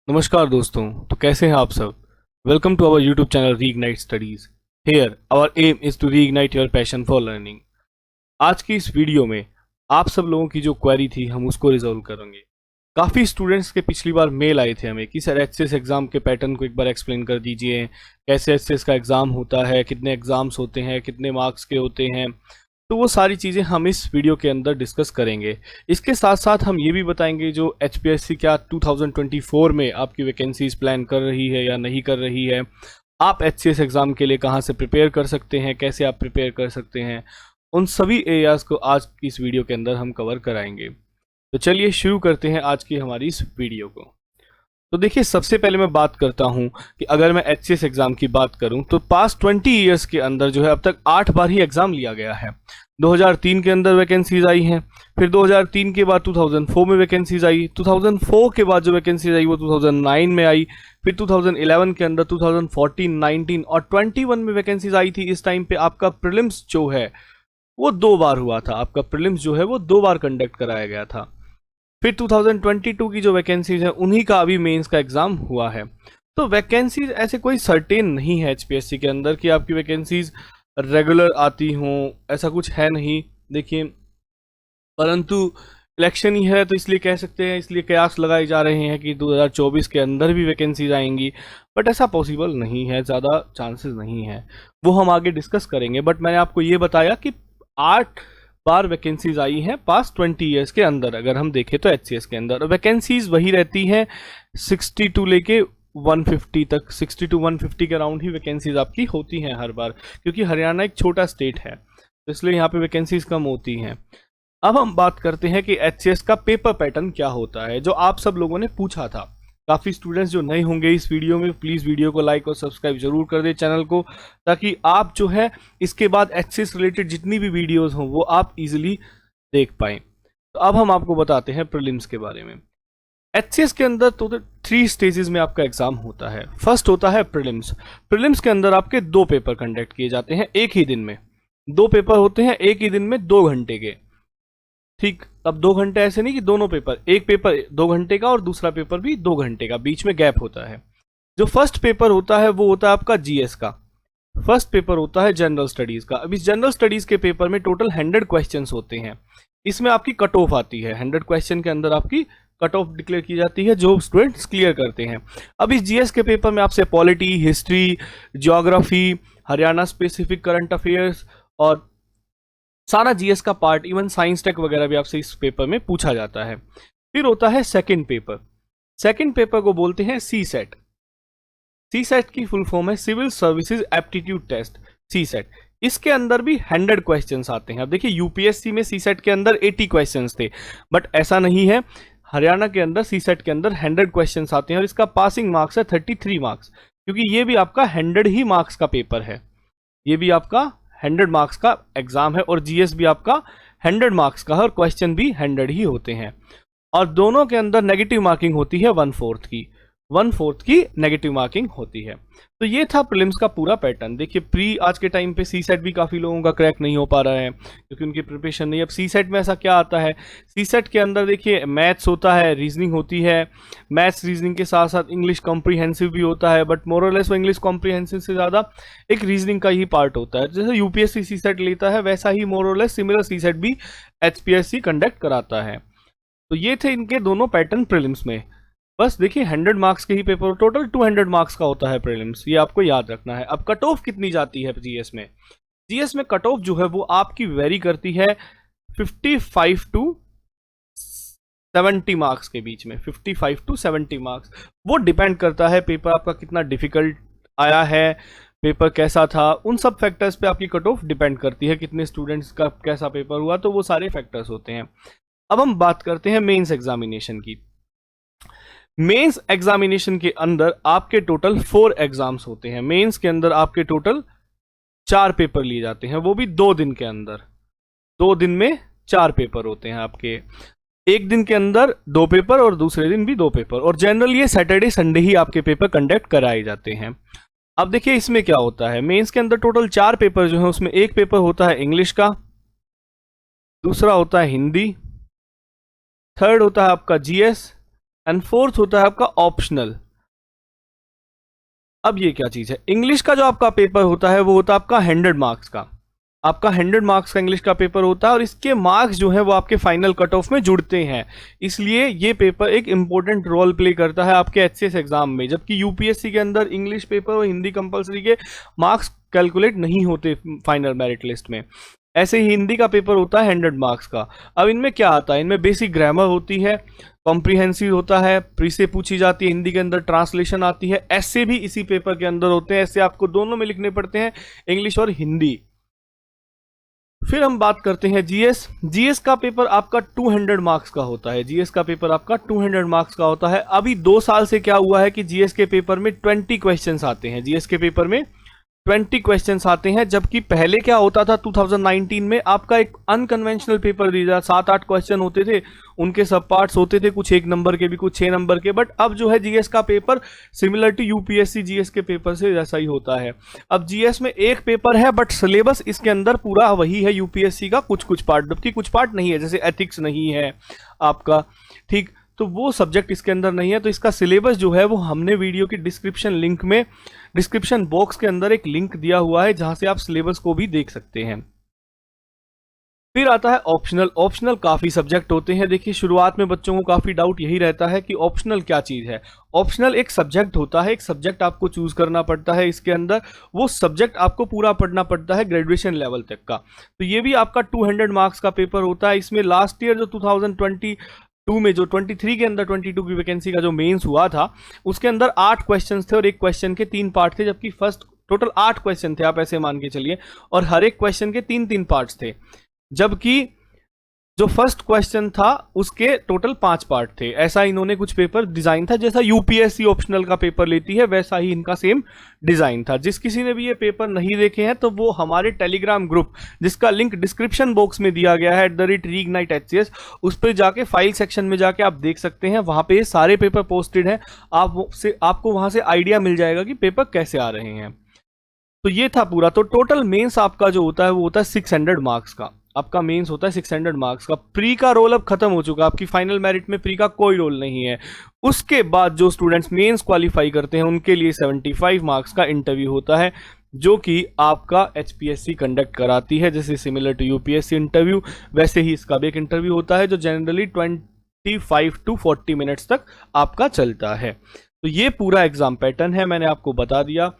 नमस्कार दोस्तों। तो कैसे हैं आप सब। Welcome to our YouTube channel Reignite Studies. Here our aim is to reignite your passion for learning. आज की इस वीडियो में आप सब लोगों की जो क्वेरी थी हम उसको रिजॉल्व करेंगे। काफ़ी स्टूडेंट्स के पिछली बार मेल आए थे हमें कि सर एचसीएस एग्ज़ाम के पैटर्न को एक बार एक्सप्लेन कर दीजिए, कैसे एचसीएस का एग्ज़ाम होता है, कितने एग्ज़ाम्स होते हैं, कितने मार्क्स के होते हैं। तो वो सारी चीज़ें हम इस वीडियो के अंदर डिस्कस करेंगे। इसके साथ साथ हम ये भी बताएंगे जो एचपीएससी क्या 2024 में आपकी वैकेंसीज प्लान कर रही है या नहीं कर रही है, आप एचसीएस एग्ज़ाम के लिए कहाँ से प्रिपेयर कर सकते हैं, कैसे आप प्रिपेयर कर सकते हैं, उन सभी एरियाज़ को आज की इस वीडियो के अंदर हम कवर कराएंगे। तो चलिए शुरू करते हैं आज की हमारी इस वीडियो को। तो देखिए, सबसे पहले मैं बात करता हूं कि अगर मैं एचसीएस एग्जाम की बात करूं तो पास्ट 20 ईयर्स के अंदर जो है अब तक 8 बार ही एग्जाम लिया गया है। 2003 के अंदर वैकेंसीज आई हैं, फिर 2003 के बाद 2004 में वैकेंसीज आई, 2004 के बाद जो वैकेंसीज आई वो 2009 में आई, फिर 2011 के अंदर 2014, 19 और 21 में वैकेंसीज आई थी। इस टाइम पे आपका प्रीलिम्स जो है वो 2 बार हुआ था, आपका प्रीलिम्स जो है वो 2 बार कंडक्ट कराया गया था। फिर 2022 की जो वैकेंसीज हैं उन्हीं का अभी मेंस का एग्जाम हुआ है। तो वैकेंसीज ऐसे कोई सर्टेन नहीं है एचपीएससी के अंदर कि आपकी वैकेंसीज रेगुलर आती हों, ऐसा कुछ है नहीं। देखिए, परंतु इलेक्शन ही है तो इसलिए कह सकते हैं, इसलिए कयास लगाए जा रहे हैं कि 2024 के अंदर भी वैकेंसीज आएंगी, बट ऐसा पॉसिबल नहीं है, ज़्यादा चांसेस नहीं है। वो हम आगे डिस्कस करेंगे। बट मैंने आपको ये बताया कि 8 बार वैकेंसीज आई हैं पास्ट 20 ईयर्स के अंदर। अगर हम देखें तो एचसीएस के अंदर वैकेंसीज वही रहती हैं 60 टू लेके 150 तक, 60 टू 150 के अराउंड ही वैकेंसीज आपकी होती हैं हर बार, क्योंकि हरियाणा एक छोटा स्टेट है तो इसलिए यहाँ पे वैकेंसीज कम होती हैं। अब हम बात करते हैं कि एचसीएस का पेपर पैटर्न क्या होता है, जो आप सब लोगों ने पूछा था। काफ़ी स्टूडेंट्स जो नए होंगे इस वीडियो में, प्लीज़ वीडियो को लाइक और सब्सक्राइब जरूर कर दें चैनल को, ताकि आप जो है इसके बाद एचसीएस रिलेटेड जितनी भी वीडियोस हों वो आप इजीली देख पाएं। तो अब हम आपको बताते हैं प्रीलिम्स के बारे में। एचसीएस के अंदर तो 3 स्टेजेस में आपका एग्जाम होता है। फर्स्ट होता है प्रीलिम्स। प्रीलिम्स के अंदर आपके 2 पेपर कंडक्ट किए जाते हैं एक ही दिन में। 2 पेपर होते हैं एक ही दिन में 2 घंटे के। ठीक, अब 2 घंटे ऐसे नहीं कि दोनों पेपर, एक पेपर 2 घंटे का और दूसरा पेपर भी 2 घंटे का, बीच में गैप होता है। जो फर्स्ट पेपर होता है वो होता है आपका जीएस का। फर्स्ट पेपर होता है जनरल स्टडीज का। अब इस जनरल स्टडीज के पेपर में टोटल 100 क्वेश्चंस होते हैं। इसमें आपकी कट ऑफ आती है, 100 क्वेश्चन के अंदर आपकी कट ऑफ डिक्लेयर की जाती है जो स्टूडेंट्स क्लियर करते हैं। अब इस जीएस के पेपर में आपसे polity, history, geography, Haryana specific current affairs और सारा जीएस का पार्ट, इवन साइंस टेक वगैरह भी आपसे इस पेपर में पूछा जाता है। फिर होता है सेकंड पेपर। सेकंड पेपर को बोलते हैं सी सेट। सी सेट की फुल फॉर्म है सिविल सर्विसेज एप्टीट्यूड टेस्ट, सी सेट। इसके अंदर भी 100 क्वेश्चंस आते हैं। अब देखिए, यूपीएससी में सी सेट के अंदर 80 क्वेश्चंस थे, बट ऐसा नहीं है। हरियाणा के अंदर सी सेट के अंदर 100 क्वेश्चंस आते हैं और इसका पासिंग मार्क्स है 33 मार्क्स, क्योंकि ये भी आपका 100 ही मार्क्स का पेपर है। ये भी आपका 100 मार्क्स का एग्जाम है और जीएस भी आपका 100 मार्क्स का है और क्वेश्चन भी 100 ही होते हैं। और दोनों के अंदर नेगेटिव मार्किंग होती है 1/4 की, 1/4 की नेगेटिव मार्किंग होती है। तो ये था प्रीलिम्स का पूरा पैटर्न। देखिए, प्री आज के टाइम पे सी सेट भी काफ़ी लोगों का क्रैक नहीं हो पा रहा है क्योंकि उनकी प्रिपरेशन नहीं। अब सी सेट में ऐसा क्या आता है, सी सेट के अंदर देखिए मैथ्स होता है, रीजनिंग होती है। मैथ्स रीजनिंग के साथ साथ इंग्लिश कॉम्प्रीहेंसिव भी होता है, बट मोर और लेस वो इंग्लिश कॉम्प्रीहेंसिव से ज़्यादा एक रीजनिंग का ही पार्ट होता है। जैसे यूपीएससी सी सेट लेता है वैसा ही मोर और लेस सिमिलर सी सेट भी एचपीएससी कंडक्ट कराता है। तो ये थे इनके दोनों पैटर्न प्रीलिम्स में। बस देखिए, 100 मार्क्स के ही पेपर, टोटल 200 मार्क्स का होता है प्रीलिम्स, ये आपको याद रखना है। अब कट ऑफ कितनी जाती है जीएस में? जीएस में कट ऑफ जो है वो आपकी वेरी करती है 55 टू 70 मार्क्स के बीच में। 55 टू 70 मार्क्स, वो डिपेंड करता है पेपर आपका कितना डिफिकल्ट आया है, पेपर कैसा था, उन सब फैक्टर्स पे आपकी कट ऑफ डिपेंड करती है, कितने स्टूडेंट्स का कैसा पेपर हुआ, तो वो सारे फैक्टर्स होते हैं। अब हम बात करते हैं मेंस एग्जामिनेशन की। मेंस एग्जामिनेशन के अंदर आपके टोटल 4 एग्जाम्स होते हैं। मेंस के अंदर आपके टोटल 4 पेपर लिए जाते हैं, वो भी 2 दिन के अंदर। 2 दिन में 4 पेपर होते हैं आपके। एक दिन के अंदर 2 पेपर और दूसरे दिन भी 2 पेपर, और जनरली ये सैटरडे संडे ही आपके पेपर कंडक्ट कराए जाते हैं। अब देखिए, इसमें क्या होता है, मेंस के अंदर टोटल 4 पेपर जो है उसमें एक पेपर होता है इंग्लिश का, दूसरा होता है हिंदी, थर्ड होता है आपका जीएस, एंड फोर्थ होता है आपका ऑप्शनल। अब ये क्या चीज है, इंग्लिश का जो आपका पेपर होता है वो होता है आपका 100 मार्क्स का, आपका 100 मार्क्स का इंग्लिश का पेपर होता है और इसके मार्क्स जो है वो आपके फाइनल कट ऑफ में जुड़ते हैं, इसलिए ये पेपर एक इंपॉर्टेंट रोल प्ले करता है आपके एचसीएस एग्जाम में। जबकि यूपीएससी के अंदर इंग्लिश पेपर और हिंदी कंपलसरी के मार्क्स कैलकुलेट नहीं होते फाइनल मेरिट लिस्ट में, ऐसे ही हिंदी का पेपर होता है 100 मार्क्स का। अब इनमें क्या आता है, इनमें बेसिक ग्रामर होती है, कॉम्प्रिहेंसिव होता है, प्री से पूछी जाती है, हिंदी के अंदर ट्रांसलेशन आती है, ऐसे भी इसी पेपर के अंदर होते हैं, ऐसे आपको दोनों में लिखने पड़ते हैं, इंग्लिश और हिंदी। फिर हम बात करते हैं जीएस। जीएस का पेपर आपका 200 मार्क्स का होता है, जीएस का पेपर आपका 200 मार्क्स का होता है। अभी 2 साल से क्या हुआ है कि जीएस के पेपर में 20 क्वेश्चंस आते हैं, जीएस के पेपर में 20 क्वेश्चंस आते हैं, जबकि पहले क्या होता था 2019 में आपका एक अनकन्वेंशनल पेपर दिया जाता, 7-8 क्वेश्चन होते थे, उनके सब पार्ट्स होते थे, कुछ 1 नंबर के भी, कुछ 6 नंबर के। बट अब जो है जीएस का paper similar to UPSC GS के पेपर से जैसा ही होता है। अब जीएस में एक पेपर है बट सिलेबस इसके अंदर पूरा वही है यूपीएससी का, कुछ कुछ पार्ट, जबकि कुछ पार्ट नहीं है, जैसे एथिक्स नहीं है आपका, ठीक, तो वो सब्जेक्ट इसके अंदर नहीं है। तो इसका सिलेबस जो है वो हमने वीडियो की डिस्क्रिप्शन लिंक में, डिस्क्रिप्शन बॉक्स के अंदर एक लिंक दिया हुआ है जहां से आप सिलेबस को भी देख सकते हैं। फिर आता है ऑप्शनल। ऑप्शनल काफी सब्जेक्ट होते हैं। देखिए शुरुआत में बच्चों को काफी डाउट यही रहता है कि ऑप्शनल क्या चीज है। ऑप्शनल एक सब्जेक्ट होता है, एक सब्जेक्ट आपको चूज करना पड़ता है, इसके अंदर वो सब्जेक्ट आपको पूरा पढ़ना पड़ता है ग्रेजुएशन लेवल तक का। तो ये भी आपका 200 मार्क्स का पेपर होता है। इसमें लास्ट ईयर जो 2022 में, जो 23 के अंदर 22 की वैकेंसी का जो मेंस हुआ था, उसके अंदर 8 क्वेश्चंस थे और एक क्वेश्चन के 3 पार्ट थे, जबकि फर्स्ट टोटल 8 क्वेश्चन थे, आप ऐसे मान के चलिए, और हर एक क्वेश्चन के 3-3 पार्ट्स थे। जबकि जो फर्स्ट क्वेश्चन था उसके टोटल 5 पार्ट थे। ऐसा इन्होंने कुछ पेपर डिजाइन था, जैसा यूपीएससी ऑप्शनल का पेपर लेती है वैसा ही इनका सेम डिजाइन था। जिस किसी ने भी ये पेपर नहीं देखे हैं तो वो हमारे टेलीग्राम ग्रुप, जिसका लिंक डिस्क्रिप्शन बॉक्स में दिया गया है @reignitehcs, उस पर जाके फाइल सेक्शन में जाके आप देख सकते हैं, वहां पे सारे पेपर पोस्टेड हैं। आपको वहां से आइडिया मिल जाएगा कि पेपर कैसे आ रहे हैं। तो ये था पूरा। तो टोटल मेंस आपका जो होता है वो होता है 600 मार्क्स का, आपका मेंस होता है 600 मार्क्स का। प्री का रोल अब खत्म हो चुका है, आपकी फाइनल मेरिट में प्री का कोई रोल नहीं है। उसके बाद जो स्टूडेंट्स मेंस क्वालिफाई करते हैं उनके लिए 75 मार्क्स का इंटरव्यू होता है, जो कि आपका एचपीएससी कंडक्ट कराती है। जैसे सिमिलर टू यूपीएससी इंटरव्यू वैसे ही इसका भी एक इंटरव्यू होता है, जो जनरली 25 to 40 मिनट्स तक आपका चलता है। तो ये पूरा एग्जाम पैटर्न है, मैंने आपको बता दिया,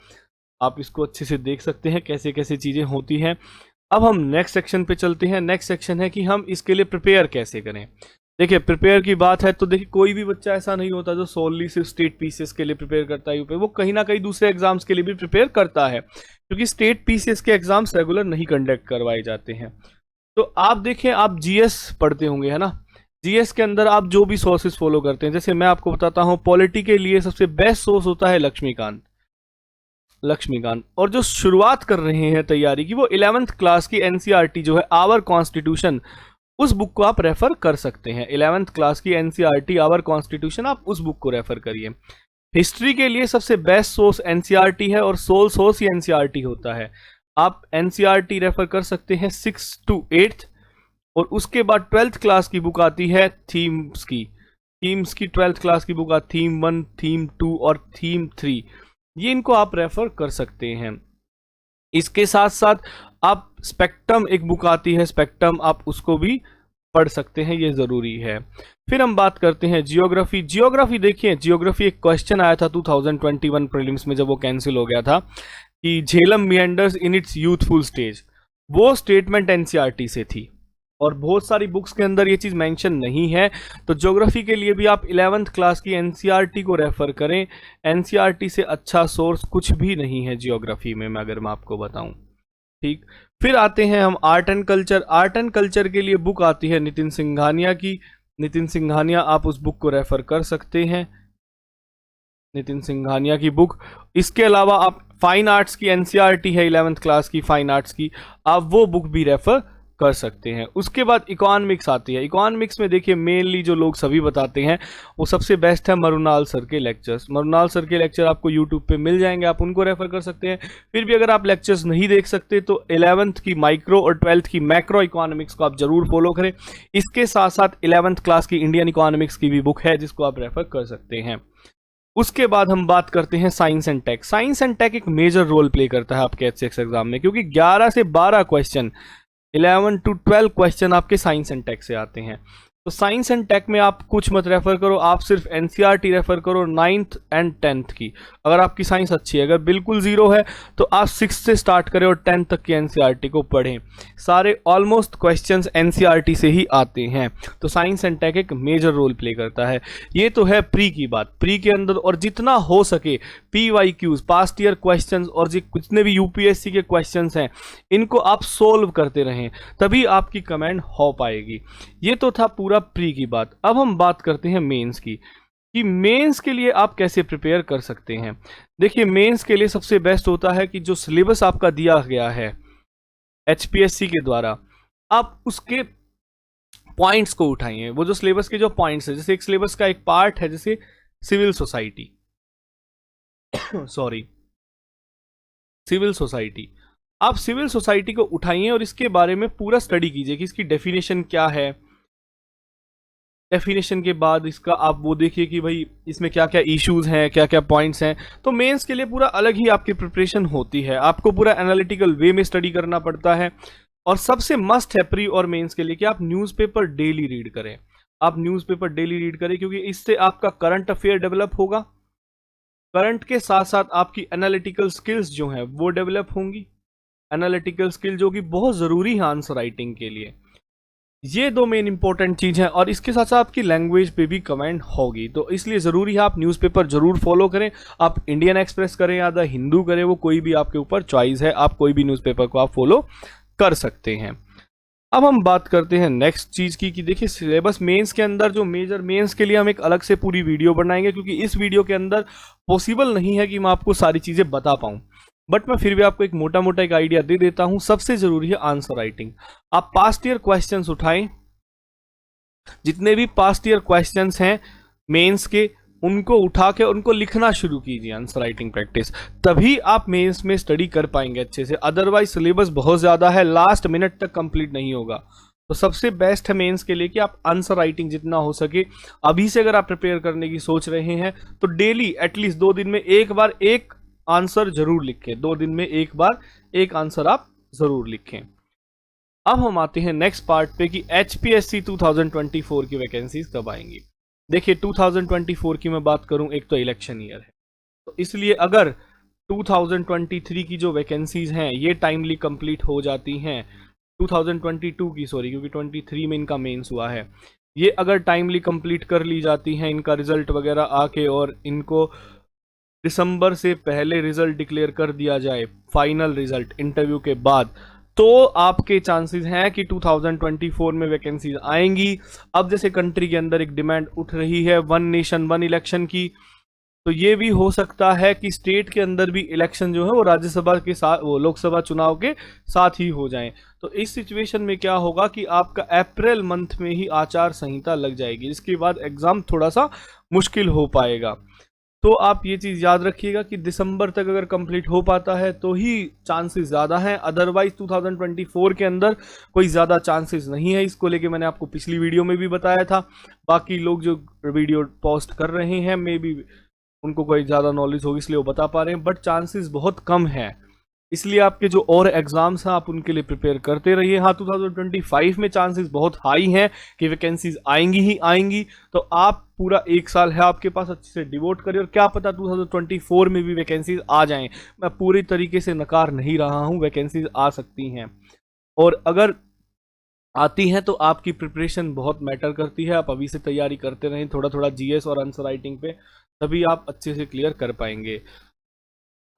आप इसको अच्छे से देख सकते हैं कैसे कैसे चीजें होती हैं। अब हम नेक्स्ट सेक्शन पे चलते हैं। नेक्स्ट सेक्शन है कि हम इसके लिए प्रिपेयर कैसे करें। देखिए प्रिपेयर की बात है तो देखिए कोई भी बच्चा ऐसा नहीं होता जो सोनली सिर्फ स्टेट पीसीएस के लिए प्रिपेयर करता है यूपी, वो कहीं ना कहीं दूसरे एग्जाम्स के लिए भी प्रिपेयर करता है, क्योंकि स्टेट पीसीएस के एग्जाम्स रेगुलर नहीं कंडक्ट करवाए जाते हैं। तो आप देखें, आप जीएस पढ़ते होंगे, है ना, जीएस के अंदर आप जो भी सोर्सेज फॉलो करते हैं, जैसे मैं आपको बताता हूँ, पॉलिटी के लिए सबसे बेस्ट सोर्स होता है लक्ष्मीकांत। और जो शुरुआत कर रहे हैं तैयारी की, वो 11th क्लास की एनसीईआरटी जो है आवर कॉन्स्टिट्यूशन, उस बुक को आप रेफर कर सकते हैं। 11th क्लास की एनसीईआरटी आवर कॉन्स्टिट्यूशन, आप उस बुक को रेफर करिए। हिस्ट्री के लिए सबसे बेस्ट सोर्स एनसीईआरटी है और सोल सोर्स ही एनसीईआरटी होता है। आप एनसीईआरटी रेफर कर सकते हैं 6th to 8th, और उसके बाद 12th क्लास की बुक आती है थीम्स की 12th क्लास की बुक आती है थीम 1, थीम 2 और थीम 3, ये इनको आप रेफर कर सकते हैं। इसके साथ साथ आप स्पेक्ट्रम एक बुक आती है, स्पेक्ट्रम, आप उसको भी पढ़ सकते हैं, ये जरूरी है। फिर हम बात करते हैं जियोग्राफी। जियोग्राफी देखिए, जियोग्राफी एक क्वेश्चन आया था 2021 प्रीलिम्स में, जब वो कैंसिल हो गया था, कि Jhelum meanders in its youthful stage, वो स्टेटमेंट एनसीईआरटी से थी और बहुत सारी बुक्स के अंदर ये चीज़ मेंशन नहीं है। तो ज्योग्राफी के लिए भी आप 11th क्लास की एनसीईआरटी को रेफर करें। एनसीईआरटी से अच्छा सोर्स कुछ भी नहीं है ज्योग्राफी में, अगर मैं आपको बताऊं, ठीक। फिर आते हैं हम art and culture. Art and culture के लिए बुक आती है नितिन सिंघानिया की, नितिन सिंघानिया, आप उस बुक को रेफर कर सकते हैं, नितिन सिंघानिया की बुक। इसके अलावा आप फाइन आर्ट्स की एनसीईआरटी है 11th क्लास की फाइन आर्ट्स की, आप वो बुक भी रेफर कर सकते हैं। उसके बाद इकोनॉमिक्स आती है। इकोनॉमिक्स में देखिए मेनली जो लोग सभी बताते हैं वो सबसे बेस्ट है मरुनाल सर के लेक्चर्स। मरुनाल सर के लेक्चर आपको यूट्यूब पे मिल जाएंगे, आप उनको रेफर कर सकते हैं। फिर भी अगर आप लेक्चर्स नहीं देख सकते तो 11th की माइक्रो और 12th की मैक्रो इकोनॉमिक्स को आप जरूर फॉलो करें। इसके साथ साथ 11th क्लास की इंडियन इकोनॉमिक्स की भी बुक है जिसको आप रेफर कर सकते हैं। उसके बाद हम बात करते हैं science and tech. Science and tech एक मेजर रोल प्ले करता है आपके एचसीएक्स एग्जाम में, क्योंकि 11 से 12 क्वेश्चन, 11 to 12 क्वेश्चन आपके साइंस एंड टेक से आते हैं। तो साइंस एंड टेक में आप कुछ मत रेफर करो, आप सिर्फ एनसीईआरटी रेफर करो 9th एंड 10th की। अगर आपकी साइंस अच्छी है, अगर बिल्कुल जीरो है तो आप 6th से स्टार्ट करें और 10th तक की एनसीईआरटी को पढ़ें। सारे ऑलमोस्ट क्वेश्चंस एनसीईआरटी से ही आते हैं। तो साइंस एंड टेक एक मेजर रोल प्ले करता है। ये तो है प्री की बात। प्री के अंदर और जितना हो सके PYQs, पास्ट ईयर क्वेश्चंस और जितने भी यूपीएससी के क्वेश्चंस हैं इनको आप सोल्व करते रहें, तभी आपकी कमेंट हो पाएगी। ये तो था पूरा प्री की बात। अब हम बात करते हैं मेंस की, कि मेंस के लिए आप कैसे प्रिपेयर कर सकते हैं। देखिए मेंस के लिए सबसे बेस्ट होता है कि जो सिलेबस आपका दिया गया है HPSC के द्वारा, आप उसके पॉइंट्स को उठाइए। वो जो सिलेबस के जो पॉइंट्स है, जैसे एक सिलेबस का एक पार्ट है जैसे सिविल सोसाइटी सिविल सोसाइटी, आप सिविल सोसाइटी को उठाइए और इसके बारे में पूरा स्टडी कीजिए कि इसकी डेफिनेशन क्या है। डेफिनेशन के बाद इसका आप वो देखिए कि भाई इसमें क्या क्या इश्यूज हैं, क्या क्या पॉइंट्स हैं। तो मेंस के लिए पूरा अलग ही आपकी प्रिपरेशन होती है, आपको पूरा एनालिटिकल वे में स्टडी करना पड़ता है। और सबसे मस्ट है प्री और मेंस के लिए कि आप न्यूज़पेपर डेली रीड करें। आप न्यूज़पेपर डेली रीड करें, क्योंकि इससे आपका करंट अफेयर डेवलप होगा। करंट के साथ साथ आपकी एनालिटिकल स्किल्स जो हैं वो डेवलप होंगी। एनालिटिकल स्किल जो कि बहुत ज़रूरी है आंसर राइटिंग के लिए। ये दो मेन इंपॉर्टेंट चीज है, और इसके साथ साथ आपकी लैंग्वेज पे भी कमेंट होगी। तो इसलिए ज़रूरी है आप न्यूज़पेपर जरूर फॉलो करें। आप इंडियन एक्सप्रेस करें या द हिंदू करें, वो कोई भी आपके ऊपर चॉइस है। आप कोई भी न्यूज़पेपर को आप फॉलो कर सकते हैं। अब हम बात करते हैं नेक्स्ट चीज की, कि देखिए सिलेबस मेंस के अंदर जो मेजर मेंस के लिए हम एक अलग से पूरी वीडियो बनाएंगे, क्योंकि इस वीडियो के अंदर पॉसिबल नहीं है कि मैं आपको सारी चीजें बता पाऊं। बट मैं फिर भी आपको एक मोटा मोटा एक आइडिया दे देता हूं। सबसे जरूरी है आंसर राइटिंग। आप पास्ट ईयर क्वेश्चंस उठाएं, जितने भी पास्ट ईयर क्वेश्चंस हैं मेंस के, उनको उठा के उनको लिखना शुरू कीजिए, आंसर राइटिंग प्रैक्टिस। तभी आप मेंस में स्टडी कर पाएंगे अच्छे से। अदरवाइज सिलेबस बहुत ज्यादा है, लास्ट मिनट तक कंप्लीट नहीं होगा। तो सबसे बेस्ट है मेंस के लिए कि आप आंसर राइटिंग जितना हो सके अभी से, अगर आप प्रिपेयर करने की सोच रहे हैं तो डेली एटलीस्ट 2 दिन में एक बार एक आंसर जरूर लिखें। 2 दिन में एक बार एक आंसर आप जरूर लिखें। अब हम आते हैं नेक्स्ट पार्ट पे कि HPSC 2024 की वैकेंसीज कब आएंगी। देखिए 2024 की मैं बात करूं, एक तो इलेक्शन ईयर है, तो इसलिए अगर 2023 की जो वैकेंसीज हैं ये टाइमली कंप्लीट हो जाती हैं, 2022 की सॉरी, क्योंकि 23 में इनका मेंस हुआ है, ये अगर टाइमली कंप्लीट कर ली जाती हैं, इनका रिजल्ट वगैरह आके और इनको दिसंबर से पहले रिजल्ट डिक्लेयर कर दिया जाए, फाइनल रिजल्ट इंटरव्यू के बाद, तो आपके चांसेस हैं कि 2024 में वैकेंसीज आएंगी। अब जैसे कंट्री के अंदर एक डिमांड उठ रही है 1 नेशन 1 इलेक्शन की, तो ये भी हो सकता है कि स्टेट के अंदर भी इलेक्शन जो है वो राज्यसभा के साथ, वो लोकसभा चुनाव के साथ ही हो जाएं। तो इस सिचुएशन में क्या होगा कि आपका अप्रैल मंथ में ही आचार संहिता लग जाएगी, जिसके बाद एग्जाम थोड़ा सा मुश्किल हो पाएगा। तो आप ये चीज़ याद रखिएगा कि दिसंबर तक अगर कंप्लीट हो पाता है तो ही चांसेस ज़्यादा हैं, अदरवाइज 2024 के अंदर कोई ज़्यादा चांसेस नहीं है। इसको लेके मैंने आपको पिछली वीडियो में भी बताया था। बाकी लोग जो वीडियो पोस्ट कर रहे हैं मे बी उनको कोई ज़्यादा नॉलेज होगी इसलिए वो बता पा रहे हैं, बट चांसेस बहुत कम है। इसलिए आपके जो और एग्जाम्स हैं आप उनके लिए प्रिपेयर करते रहिए। हाँ 2025 में चांसेस बहुत हाई हैं कि वैकेंसीज आएंगी ही आएंगी, तो आप पूरा 1 साल है आपके पास, अच्छे से डिवोट करिए, और क्या पता 2024 में भी वैकेंसीज आ जाएं। मैं पूरी तरीके से नकार नहीं रहा हूँ, वैकेंसीज आ सकती हैं, और अगर आती हैं तो आपकी प्रिपरेशन बहुत मैटर करती है। आप अभी से तैयारी करते रहें, थोड़ा थोड़ा GS और आंसर राइटिंग पे, तभी आप अच्छे से क्लियर कर पाएंगे।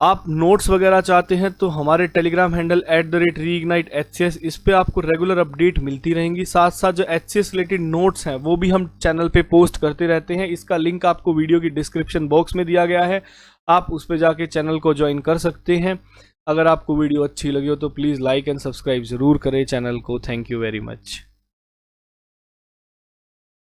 आप नोट्स वगैरह चाहते हैं तो हमारे टेलीग्राम हैंडल @reignitehcs, इस पे आपको रेगुलर अपडेट मिलती रहेंगी। साथ साथ जो HCS रिलेटेड नोट्स हैं वो भी हम चैनल पे पोस्ट करते रहते हैं। इसका लिंक आपको वीडियो की डिस्क्रिप्शन बॉक्स में दिया गया है, आप उस पे जाके चैनल को ज्वाइन कर सकते हैं। अगर आपको वीडियो अच्छी लगी हो तो प्लीज़ लाइक एंड सब्सक्राइब ज़रूर करें चैनल को। Thank you very much.